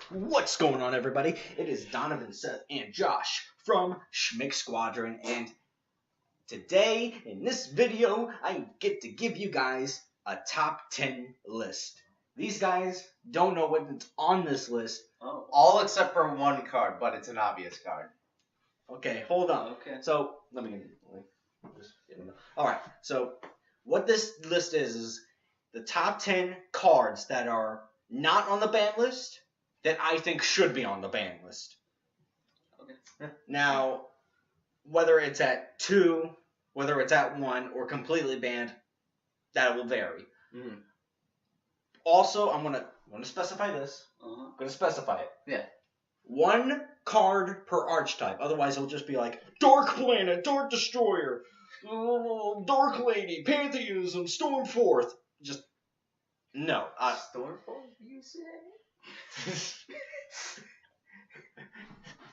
What's going on, everybody? It is Donovan, Seth, and Josh from Schmick Squadron, and today, in this video, I get to give you guys a top 10 list. These guys don't know what's on this list. Oh. All except for one card, but it's an obvious card. Okay, hold on. Okay. So, Alright, so what this list is the top 10 cards that are not on the ban list that I think should be on the ban list. Okay. Now, whether it's at 2, whether it's at 1, or completely banned, that will vary. Mm-hmm. Also, I'm gonna specify this. Uh-huh. I'm gonna specify it. Yeah. 1 card per archetype. Otherwise, it'll just be like Dark Planet, Dark Destroyer, Dark Lady, Pantheism, Stormforth. Just no. Stormforth, you say?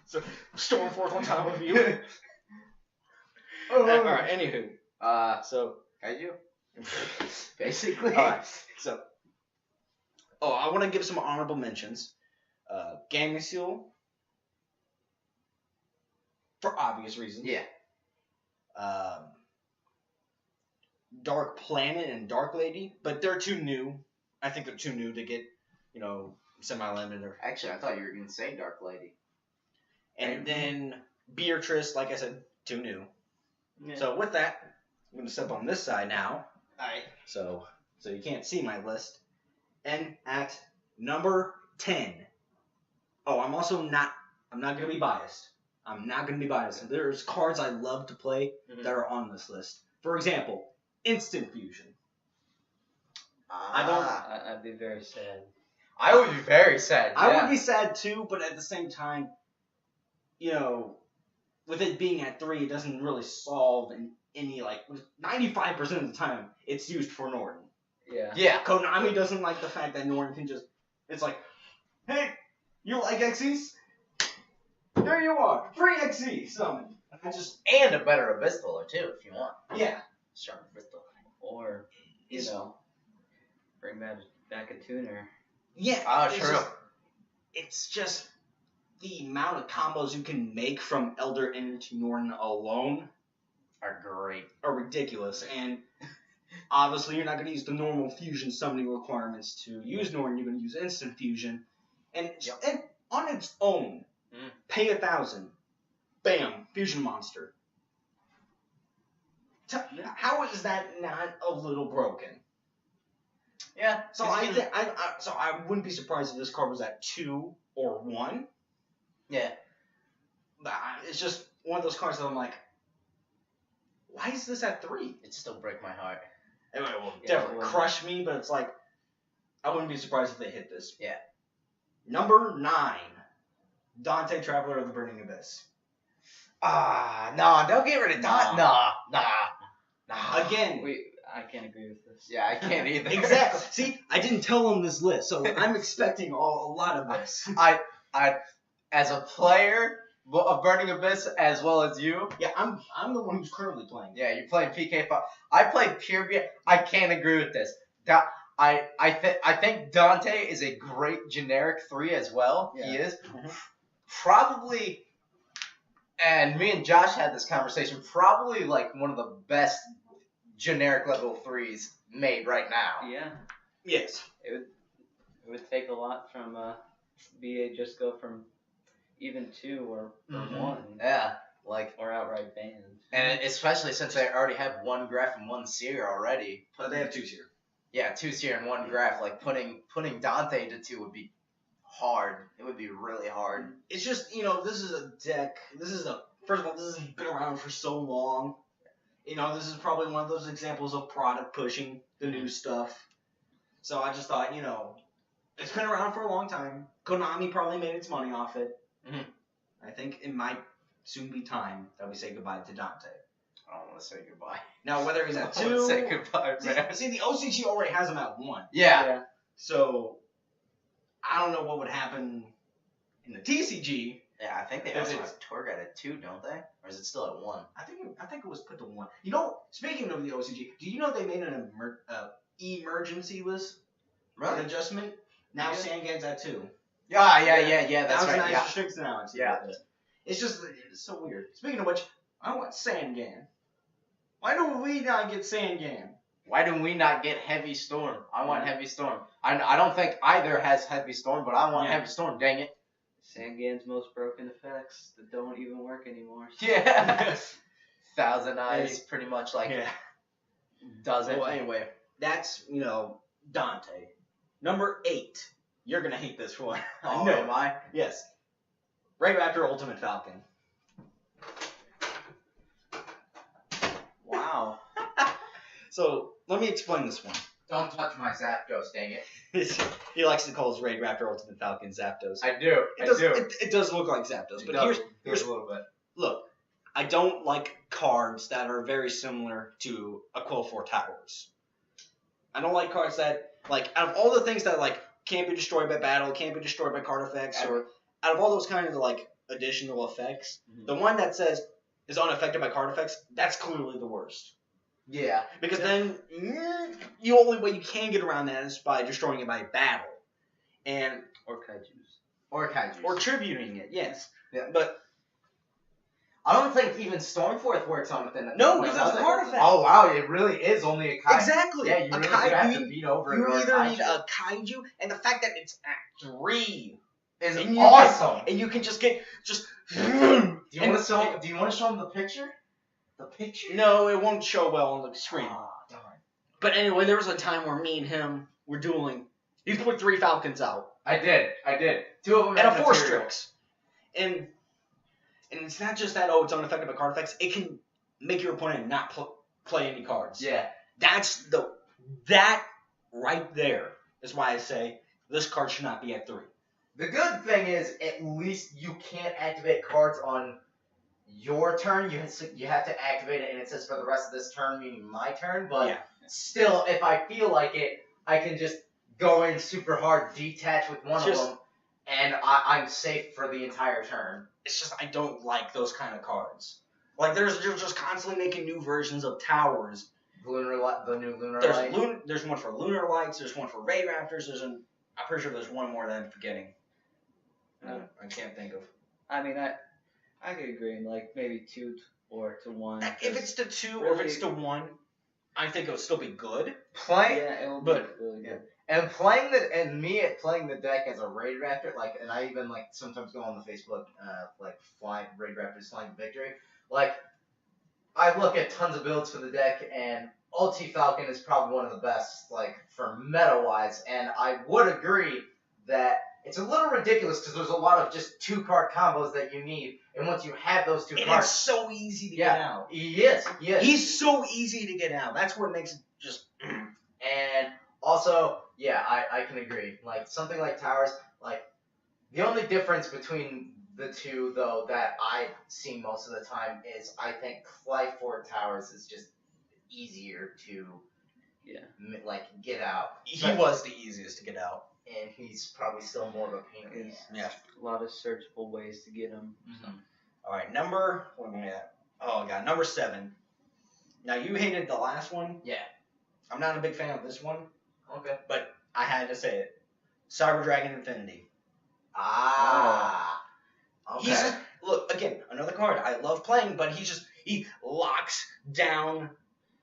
So Stormforth on top of you. Alright, anywho. So Kaiju? Basically. Alright, so I want to give some honorable mentions. Gameciel, for obvious reasons. Yeah. Dark Planet and Dark Lady, but they're too new. I think they're too new to get, semi-limited. Actually, I thought you were going to say Dark Lady. And then Beatrice, like I said, too new. Yeah. So with that, I'm going to step on this side now. Alright. So you can't see my list. And at number 10. Oh, I'm not going to be biased. I'm not going to be biased. There's cards I love to play that are on this list. For example, Instant Fusion. I'd be very sad. I would be very sad. I would be sad too, but at the same time, with it being at 3, it doesn't really solve any 95% of the time it's used for Norton. Yeah. Yeah. Konami doesn't like the fact that Norton can just, it's like, hey, you like XEs? There you are, free XE summon. And a better Abyssal too, if you want. Yeah. Sharp Abyssal. Or, bring back a tuner. Yeah. Oh, true. It's just the amount of combos you can make from Elder Energy Norton alone Are great. are ridiculous. And obviously, you're not going to use the normal fusion summoning requirements to use Norton. You're going to use instant fusion. And on its own, pay 1,000. Bam, fusion monster. How is that not a little broken? Yeah. So I wouldn't be surprised if this card was at 2 or 1. Yeah. It's just one of those cards that I'm like, why is this at 3? It still break my heart. It will definitely crush me, but it's like, I wouldn't be surprised if they hit this. Yeah. Number 9, Dante, Traveler of the Burning Abyss. No, don't get rid of Dante. Nah. Again. I can't agree with this. Yeah, I can't either. Exactly. See, I didn't tell him this list, so I'm expecting a lot of this. I, as a player of Burning Abyss as well as you. Yeah, I'm the one who's currently playing. Yeah, you're playing PK5. I played Pure BA. I can't agree with this. I think Dante is a great generic 3 as well. Yeah. He is. Mm-hmm. Probably, and me and Josh had this conversation, probably like one of the best generic level 3s made right now. Yeah. Yes. It would take a lot from BA just go from even 2 or 1. Yeah. Or outright banned. And especially since they already have 1 graph and 1 seer already. But they have 2 seer. Yeah, 2 seer and 1 graph. Like putting Dante to 2 would be hard. It would be really hard. It's just, this is a deck. First of all, this has been around for so long. This is probably one of those examples of product pushing the new stuff. So I just thought, it's been around for a long time. Konami probably made its money off it. Mm-hmm. I think it might soon be time that we say goodbye to Dante. I don't want to say goodbye. Now, whether he's at 2... I don't want to say goodbye, man. See, the OCG already has him at 1. Yeah. So, I don't know what would happen in the TCG. Yeah, I think they also have Torgat at 2, don't they? Or is it still at 1? I think it was put to 1. Speaking of the OCG, do you know they made an emergency list? Really? An adjustment? Now Sangan's at 2. Yeah. That's That was right. a nice Yeah. restricted analogy. Yeah. It's just it's so weird. Speaking of which, I want Sangan. Why don't we not get Sangan? Why do we not get Heavy Storm? I want Heavy Storm. I don't think either has Heavy Storm, but I want Heavy Storm. Dang it. Sangan's most broken effects that don't even work anymore. Yeah. Thousand Eyes pretty much like doesn't. Well, anyway, that's Dante. Number 8. You're gonna hate this one. Oh, No. am I? Yes. Right after Ultimate Falcon. Wow. So let me explain this one. Don't touch my Zapdos, dang it. He likes to call his Raid Raptor Ultimate Falcon Zapdos. I do. It does look like Zapdos, but here's a little bit. look. I don't like cards that are very similar to Aquila 4 Towers. I don't like cards that out of all the things that can't be destroyed by battle, can't be destroyed by card effects, or out of all those kind of additional effects, the one that says is unaffected by card effects, that's clearly the worst. Yeah. Because then the only way you can get around that is by destroying it by battle. Or kaijus. Or tributing it, yes. Yeah. But I don't think even Stormforth works on within it. no, because that's a card effect. Oh wow, it really is only a kaiju. Exactly. Yeah, you really do have to beat over You a either kaiju. need a kaiju, and the fact that it's at 3 is and awesome. And you can just get Do you want to show him the picture? The picture? No, it won't show well on the screen. Ah, darn. But anyway, there was a time where me and him were dueling. He put 3 Falcons out. I did. 2 of them And had a 4 material. Strix. And it's not just that, it's unaffected by card effects. It can make your opponent not play any cards. Yeah. That right there is why I say this card should not be at 3. The good thing is, at least you can't activate cards on your turn. You have to activate it, and it says for the rest of this turn, meaning my turn. But still, if I feel like it, I can just go in super hard, detach with one of them, and I'm safe for the entire turn. It's just I don't like those kind of cards. They're just constantly making new versions of towers. The new Lunar Light. There's one for Lunar Lights. There's one for Raid Raptors. I'm pretty sure there's one more that I'm forgetting. I can't think of. I mean, I could agree in maybe 2 or to 1. If it's to 2 or if it's to 1, I think it would still be good. It will be really good. And playing the deck as a Raid Raptor, and I even sometimes go on the Facebook, flying Raid Raptors flying Victory. I look at tons of builds for the deck, and Ulti Falcon is probably one of the best, for meta wise. And I would agree that it's a little ridiculous because there's a lot of just 2-card combos that you need, and once you have those 2 cards, it's so easy to get out. He is. He's so easy to get out. That's what makes it just. And also, I can agree. Something like Towers, the only difference between the 2, though, that I see most of the time is I think Flight Fort Towers is just easier to get out. He was the easiest to get out. And he's probably still more of a pain in the ass. Yeah. A lot of searchable ways to get him. Mm-hmm. All right, what am I at? Oh, God, number 7. Now, you hated the last one. Yeah. I'm not a big fan of this one. Okay. But I had to say it. Cyber Dragon Infinity. Ah. Okay. Look, again, another card I love playing, but he locks down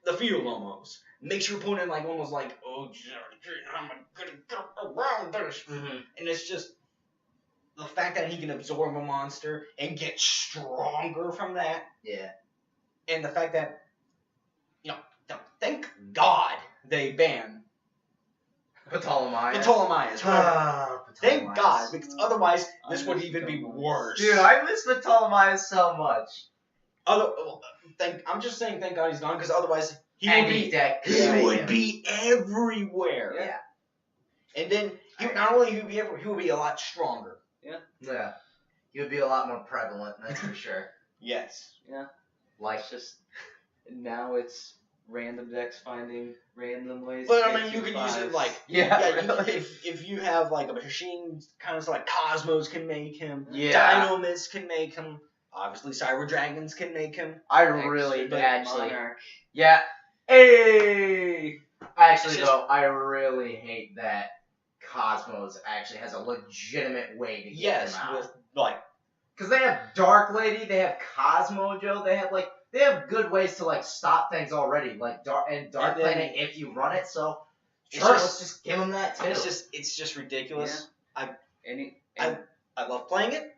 the field almost. Makes your opponent almost oh, I'm gonna get around this. Mm-hmm. And it's just the fact that he can absorb a monster and get stronger from that. Yeah. And the fact that, thank God they banned Ptolemaeus. Thank God, because otherwise this would even be worse. Dude, I miss Ptolemaeus so much. I'm just saying thank God he's gone, because otherwise he would be everywhere. Yeah. And then not only he would be a lot stronger. Yeah. He would be a lot more prevalent, that's for sure. Yes. Yeah. It's just now it's random decks finding random ways. But to I get mean, you can 2/5s. use it really. if you have a machine, kind of Cosmos can make him. Yeah. Dynamis can make him. Obviously, Cyber Dragons can make him. I really actually. Monarch. Yeah. Hey. Actually, though, I really hate that Cosmos actually has a legitimate way to get them out. with like. Because they have Dark Lady, they have Cosmojo, they have good ways to like stop things already, like Dark Planet if you run it. So sure, let's just give them that too. It's just ridiculous. Yeah. I love playing it.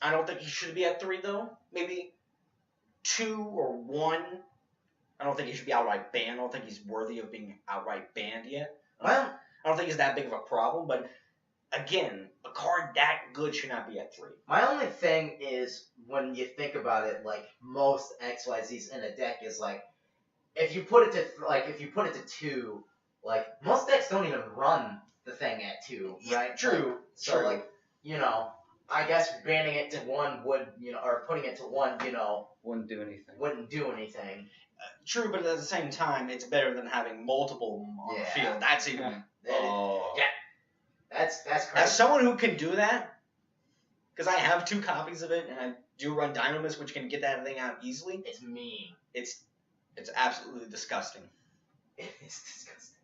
I don't think he should be at 3 though. Maybe 2 or 1. I don't think he should be outright banned. I don't think he's worthy of being outright banned yet. Well, I don't think it's that big of a problem, but again, a card that good should not be at 3. my only thing is when you think about it, like most XYZs in a deck is like, if you put it to 2, like most decks don't even run the thing at 2, right? True. So true. like, I guess banning it to 1 would, or putting it to 1, Wouldn't do anything. wouldn't do anything. True, but at the same time, it's better than having multiple on the field. That's even. That's crazy. As someone who can do that, because I have 2 copies of it, and I do run Dynamis, which can get that thing out easily. It's mean. It's absolutely disgusting. It is disgusting.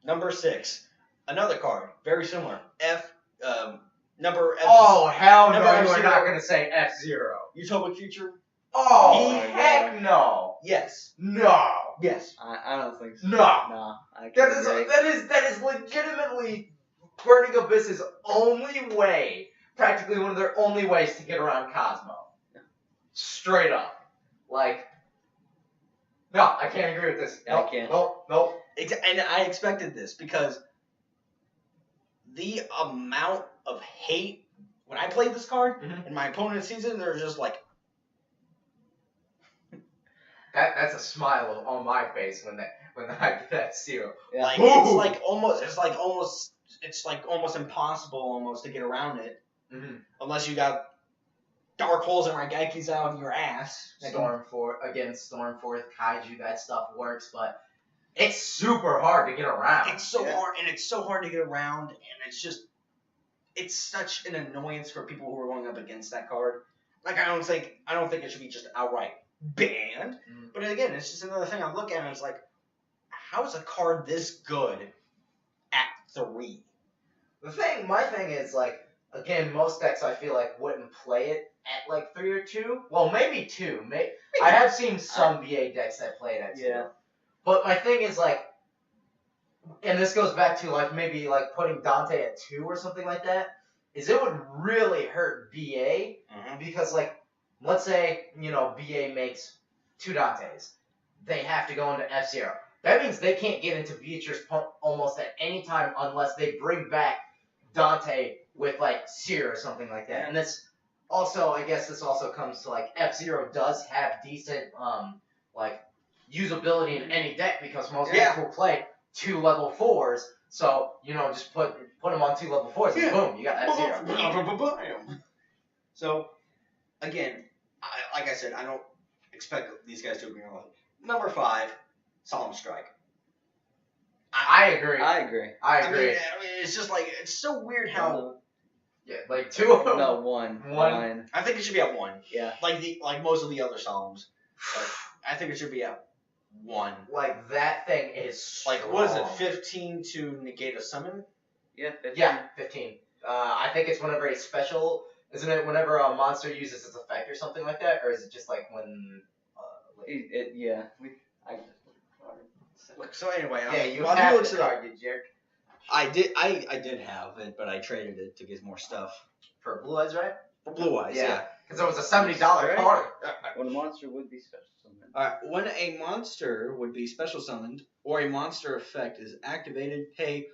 Number 6, another card, very similar. Number F. Oh hell no! Number You are F0. not gonna say F-Zero. Utopic Future. Oh my heck no! Yes. No! Yes. I don't think so. No! No. I can't agree. That is legitimately Burning Abyss's only way, practically one of their only ways to get around Cosmo. Straight up. Like, no, I can't agree with this. I can't. Nope. And I expected this because the amount of hate when I played this card and my opponent sees it, and they're just like, That's a smile on my face when I get that seal. Yeah. like Ooh. it's almost impossible almost to get around it Mm-hmm. unless you got dark holes and Raigeikis out of your ass. Stormforth, Kaiju, that stuff works, but it's super hard to get around. It's so hard, and it's so hard to get around, and it's such an annoyance for people who are going up against that card. Like I don't think it should be just outright banned. But again, it's just another thing I look at and it's like, how is a card this good at 3? My thing is like, again, most decks I feel like wouldn't play it at like 3 or 2. Well, maybe 2. I have seen some BA decks that play it at 2. Yeah. But my thing is like, and this goes back to like maybe like putting Dante at 2 or something like that, is it would really hurt BA because like, let's say, BA makes 2 Dantes. They have to go into F-Zero. That means they can't get into Beatrice almost at any time unless they bring back Dante with like Seer or something like that. And this also, I guess this also comes to like F-Zero does have decent like usability in any deck because most decks will play 2 level 4s. So, just put them on 2 level 4s and boom, you got F-Zero. So, again, like I said, I don't expect these guys to agree on it. Number 5, Solemn Strike. I agree. I agree. I mean, it's just like, it's so weird how... Yeah, like 2 of them. No, 1. I think it should be at 1. Yeah. Like most of the other Solemns. But I think it should be at 1. Like, that thing is strong. Like, what is it, 15 to negate a summon? Yeah, 15. Yeah, 15. I think it's whenever a special... Isn't it whenever a monster uses its effect or something like that? Or is it just like when... Yeah. So anyway, you while have he looks the it up, card, you jerk. I did have it, but I traded it to get more stuff. For Blue Eyes, right? For Blue Eyes, yeah. Because it was a $70 card. When a monster would be special summoned. Alright, when a monster would be special summoned, or a monster effect is activated, pay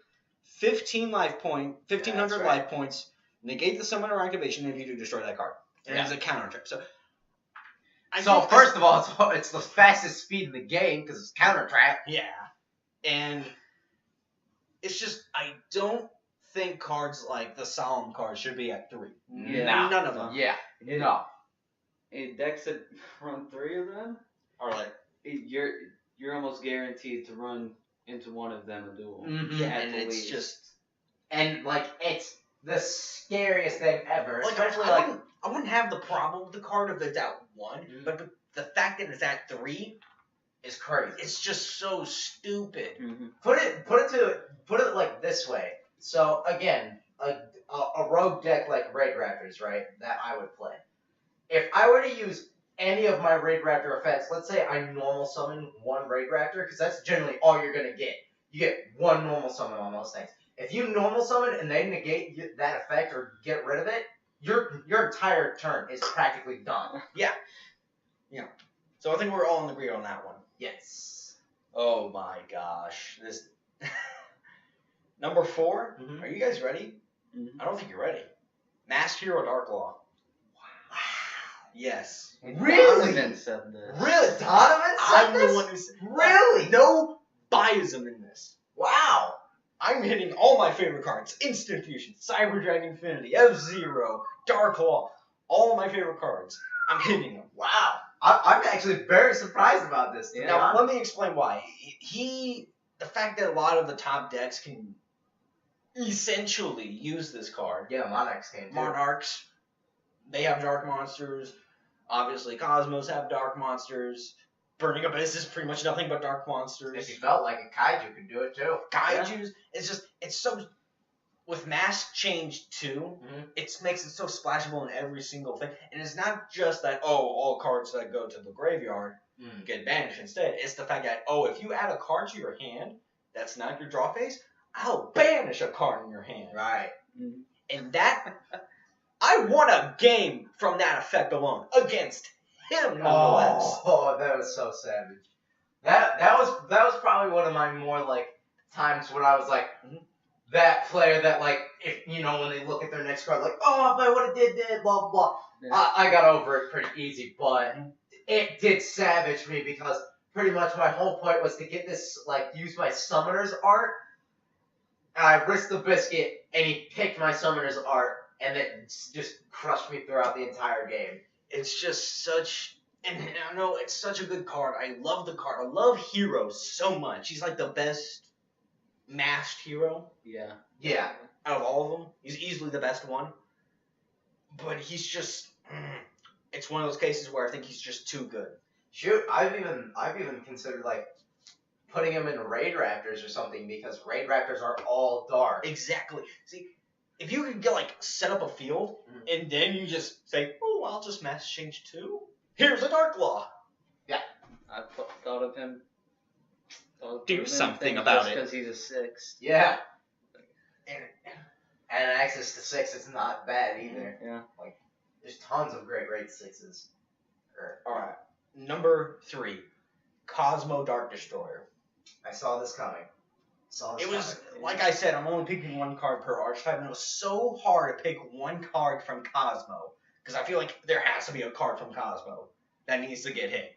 1,500 life points, negate the summon or activation if you do destroy that card. And it's a counter trap. So first of all, it's the fastest speed in the game because it's counter trap. Yeah. And it's just, I don't think cards like the Solemn cards should be at 3. Yeah. None of them. Yeah. No. In decks that run 3 of them, Or like, you're almost guaranteed to run into one of them and duel. yeah, At and the it's least. just... And, like, it's the scariest thing ever. Like, Especially, I wouldn't have the problem with the card if it's at 1, but the fact that it's at 3 is crazy. it's just so stupid. Mm-hmm. Put it like this way. So again, a rogue deck like Raid Raptors, right? That I would play. If I were to use any of my Raid Raptor effects, let's say I normal summon one Raid Raptor, because that's generally all you're gonna get. You get one normal summon on those things. If you normal summon and they negate that effect or get rid of it, your entire turn is practically done. Yeah. So I think we're all in agreement on that one. Yes. Oh my gosh. This number 4. Mhm. Are you guys ready? Mhm. I don't think you're ready. Masked Hero Dark Law. Wow. Yes. Really? Donovan said this. Really? Donovan said I'm this? the one who said Really? no biasm in this. Wow. I'm hitting all my favorite cards. Instant Fusion, Cyber Dragon Infinity, F-Zero, Dark Law. All of my favorite cards. I'm hitting them. Wow. I'm actually very surprised about this. To be Now, honest. let me explain why. The fact that a lot of the top decks can essentially use this card. Yeah, Monarchs came too. Monarchs, they have dark monsters. Obviously, Cosmos have dark monsters. Burning Abyss is pretty much nothing but dark monsters. If you felt like a kaiju could do it too. Kaijus, it's so. With Mask Change 2, Mhm. it makes it so splashable in every single thing. And it's not just that, all cards that go to the graveyard get banished instead. It's the fact that, if you add a card to your hand that's not your draw phase, I'll banish a card in your hand. Right. And that, I won a game from that effect alone against him, nonetheless. Oh, that was so savage. That was probably one of my more like times when I was like that player that like if when they look at their next card like if I would have did that blah blah. Yeah. I got over it pretty easy, but it did savage me because pretty much my whole point was to get this use my summoner's art. I risked the biscuit and he picked my summoner's art and it just crushed me throughout the entire game. It's just such, and I know it's such a good card. I love the card. I love Heroes so much. He's like the best masked hero Yeah. Yeah. out of all of them. He's easily the best one. But he's just, it's one of those cases where I think he's just too good. Shoot, I've even considered putting him in Raid Raptors or something because Raid Raptors are all dark. Exactly. See, if you could get set up a field and then you just say, I'll just mass change 2. Here's a Dark Law. I thought of him. Do something about it. Because he's a 6. Yeah. And access to 6 is not bad either. Yeah. There's tons of great Raid 6s. Alright. Number 3. Cosmo Dark Destroyer. I saw this coming. It was, like I said, I'm only picking one card per archetype, and it was so hard to pick one card from Cosmo, because I feel like there has to be a card from Cosmo that needs to get hit.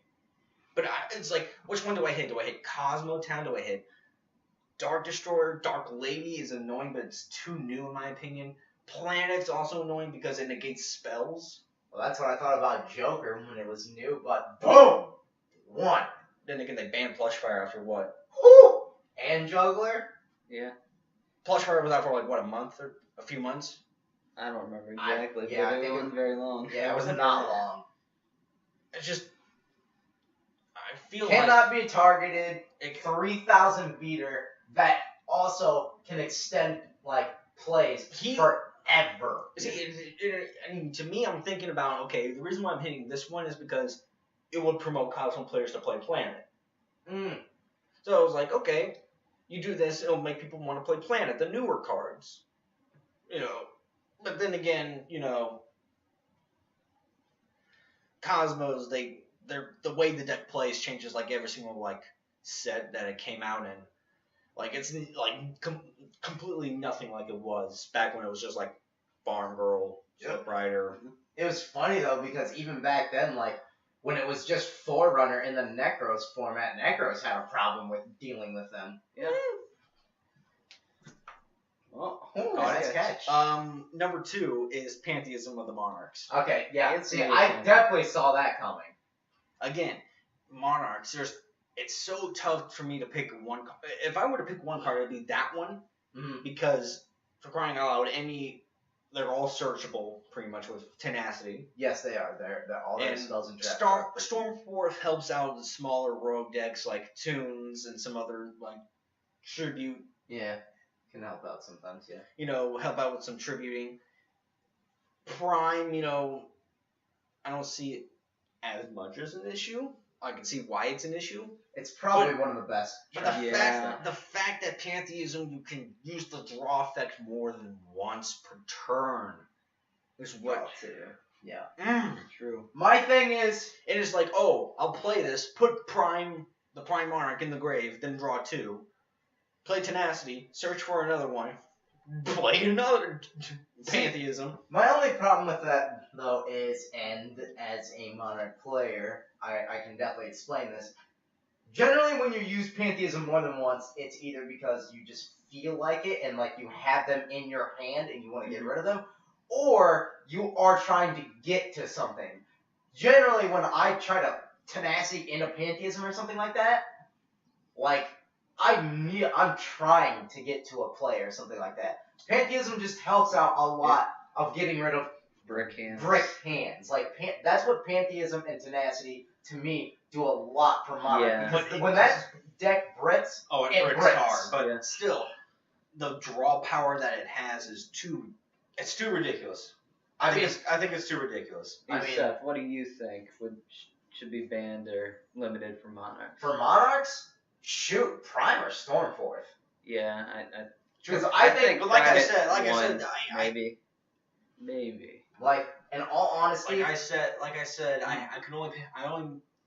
But it's which one do I hit? Do I hit Cosmo Town? Do I hit Dark Destroyer? Dark Lady is annoying, but it's too new in my opinion. Planet's also annoying because it negates spells. Well, that's what I thought about Joker when it was new, but boom! One. Then again, they banned Plushfire after what? Whew! And Juggler? Yeah. Plushfire was out for a month or a few months? I don't remember exactly. I but think it wasn't very long. Yeah, it was not long. It's just, I feel Cannot be targeted. It, 3,000 beater that also can extend plays forever. See, I mean, to me, I'm thinking about the reason why I'm hitting this one is because it would promote Cosmo players to play Planet. So I was like, okay, you do this, it'll make people want to play Planet, the newer cards. But then again, Cosmos, they're the way the deck plays changes every single set that it came out in. It's completely nothing like it was back when it was just Farm Girl, Flip Rider. It was funny though because even back then, when it was just Forerunner in the Necros format, Necros had a problem with dealing with them. Yeah. Well, Nice catch. Number 2 is Pantheism of the Monarchs. Okay, yeah. It's See, I amazing. definitely saw that coming. Again, Monarchs. It's so tough for me to pick one. If I were to pick one card, it'd be that one because, for crying out loud, they're all searchable pretty much with Tenacity. Yes, they are. They're all their And spells and traps. Stormforth helps out the smaller rogue decks like Toons and some other tribute. Yeah, Can help out sometimes, yeah. Help out with some tributing. Prime, I don't see it as much as an issue. I can see why it's an issue. It's probably one of the best. But the fact that Pantheism, you can use the draw effect more than once per turn is what. Yeah. True. My thing is, it is like, oh, I'll play this, put the Prime Monarch in the grave, then draw 2. Play Tenacity, search for another one, play another Pantheism. My only problem with that, though, is, and as a Monarch player, I can definitely explain this. Generally, when you use Pantheism more than once, it's either because you just feel like it and like you have them in your hand and you want to get rid of them, or you are trying to get to something. Generally, when I try to Tenacity into Pantheism or something like that, like, I'm trying to get to a play or something like that. Pantheism just helps out a lot of getting rid of brick hands. Like, that's what Pantheism and Tenacity, to me, do a lot for Monarch. Yeah. Because when that deck bricks, it bricks hard. But Yeah. still, the draw power that it has is too ridiculous. I think it's too ridiculous. Seth, what do you think should be banned or limited for Monarchs? For Monarchs, shoot, Prime or Stormforth. Yeah, Because I think, but like I Prime said, one, I maybe. like, in all honesty, like I said,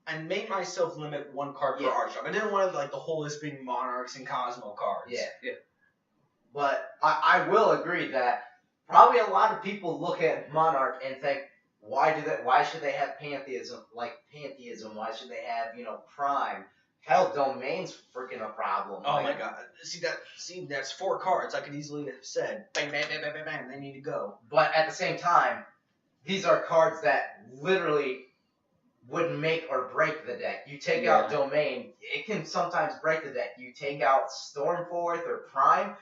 I made myself limit one card per archetype. I didn't want the whole list being Monarchs and Cosmo cards. Yeah. But I will agree that probably a lot of people look at Monarch and think, why should they have Pantheism? Why should they have, Prime? Hell, Domain's freaking a problem. Oh my god. See, that's 4 cards. I could easily have said, bang, bang, bang, bang, bang, bang, they need to go. But at the same time, these are cards that literally would make or break the deck. You take out Domain, it can sometimes break the deck. You take out Stormforth or Prime,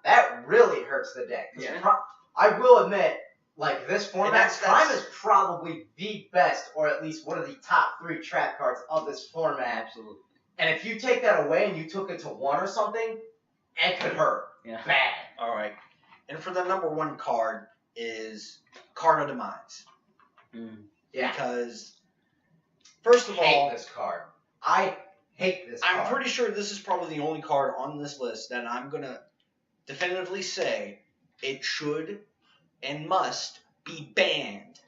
that really hurts the deck. Yeah. I will admit, like, this format, that's Prime is probably the best, or at least one of the top 3 trap cards of this format. Absolutely. And if you take that away and you took it to 1 or something, it could hurt. Yeah. Bad. Alright. And for the number 1 card is Card of Demise. Yeah. Because, first of all, this card. I hate this card. I'm pretty sure this is probably the only card on this list that I'm going to definitively say it should and must be banned.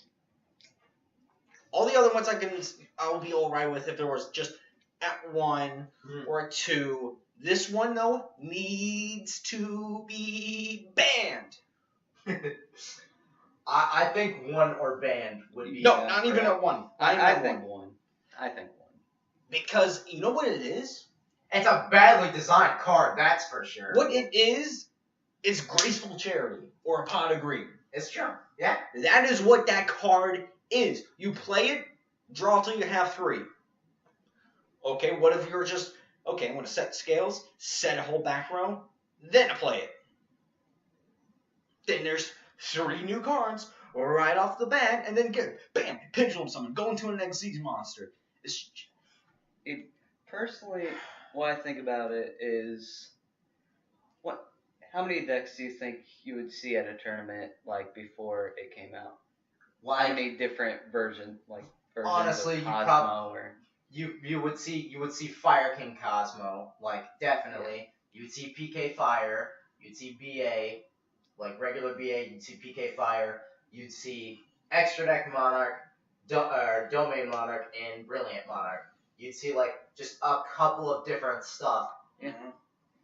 All the other ones I will be alright with if there was just at 1 or at 2. This one, though, needs to be banned. I think 1 or banned would be... No, not even at 1. I think 1. Because, you know what it is? It's a badly designed card, that's for sure. What it is Graceful Charity or a Pot of Greed. It's true. Yeah. That is what that card is. You play it, draw till you have 3. Okay, what if you're just, I'm going to set scales, set a whole back row, then I play it. Then there's 3 new cards right off the bat, and then bam, Pendulum Summon, go into an Xyz monster. Personally, what I think about it is, how many decks do you think you would see at a tournament before it came out? How many different versions honestly, of Cosmo you would see Fire King Cosmo, definitely. You would see PK Fire, you'd see BA, regular BA, you'd see PK Fire, you'd see Extra Deck Monarch, Domain Monarch, and Brilliant Monarch. You'd see just a couple of different stuff. Yeah.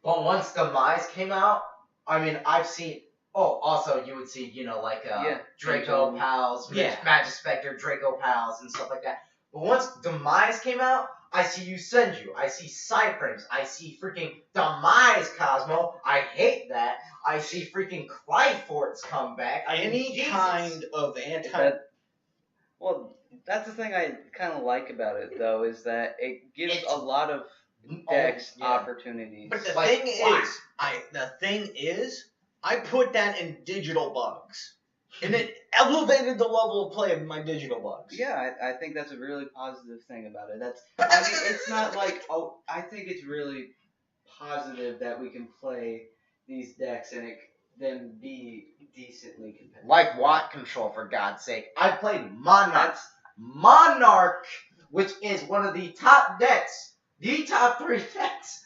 But once Demise came out, I've seen. Oh, also you would see Draco Pals, Magic Spectre, Draco Pals, and stuff like that. But once Demise came out, I see Yusenju, I see Side Frames, I see freaking Demise Cosmo. I hate that. I see freaking Clyforts come back. Any kind of Well, that's the thing I kind of like about it, though, is that it gives a lot of decks opportunities. But the thing is, I put that in digital bugs, and it elevated the level of play of my digital bugs. Yeah, I think that's a really positive thing about it. It's not I think it's really positive that we can play these decks and then be decently competitive. Like Watt Control, for God's sake. I played Monarch, which is one of the top decks, the top 3 decks,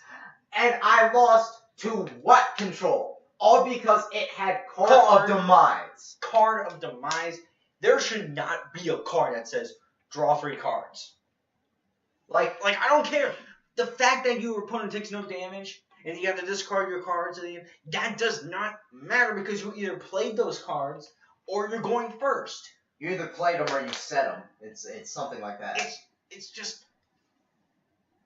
and I lost to Watt Control, all because it had Card of Demise. Card of Demise. There should not be a card that says draw 3 cards. Like I don't care. The fact that your opponent takes no damage and you have to discard your cards at the end, that does not matter because you either played those cards or you're going first. You either played them or you set them. It's something like that. It's just.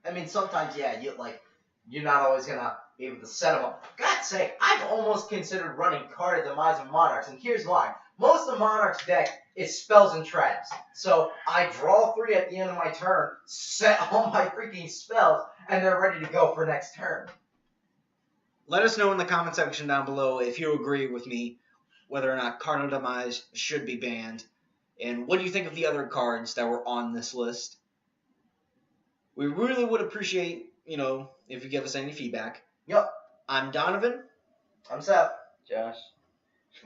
I mean, sometimes you're not always gonna be able to set them up. For God's sake, I've almost considered running Card of Demise and Monarchs, and here's why. Most of the Monarchs deck is spells and traps. So I draw 3 at the end of my turn, set all my freaking spells, and they're ready to go for next turn. Let us know in the comment section down below if you agree with me whether or not Card of Demise should be banned. And what do you think of the other cards that were on this list? We really would appreciate, if you give us any feedback. Yup. I'm Donovan. I'm Seth. Josh.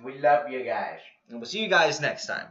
We love you guys. And we'll see you guys next time.